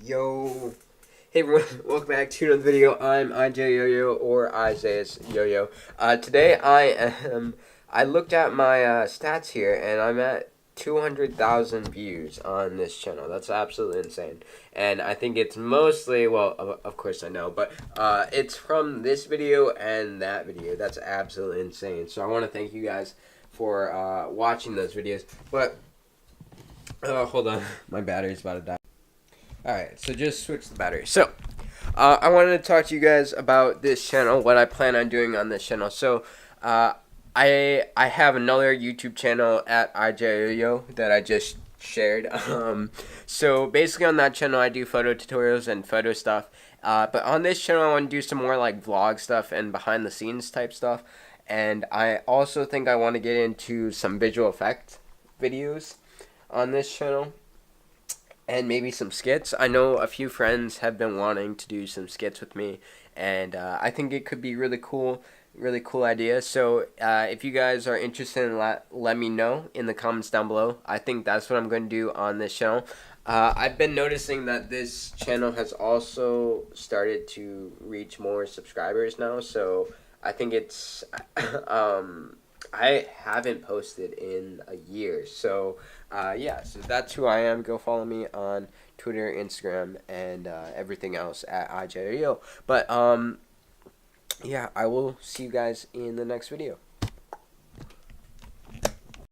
Yo, hey everyone, welcome back to another video. I'm IJ Yo-Yo, or Isaiah's Yo-Yo. Today I looked at my stats here, and I'm at 200,000 views on this channel. That's absolutely insane. And I think it's mostly, well, of course I know, but it's from this video and that video. That's absolutely insane. So I want to thank you guys for watching those videos. But, hold on, my battery's about to die. Alright, so just switch the battery. So, I wanted to talk to you guys about this channel, what I plan on doing on this channel. So, I have another YouTube channel at IJOYO that I just shared. So basically on that channel I do photo tutorials and photo stuff. But on this channel I want to do some more like vlog stuff and behind the scenes type stuff. And I also think I want to get into some visual effect videos on this channel. And maybe some skits. I know a few friends have been wanting to do some skits with me, and I think it could be really cool idea. So if you guys are interested, let me know in the comments down below. I think that's what I'm going to do on this channel. I've been noticing that this channel has also started to reach more subscribers now, so I think it's I haven't posted in a year, so yeah, so that's who I am. Go follow me on Twitter, Instagram, and everything else at IJREO. But yeah, I will see you guys in the next video.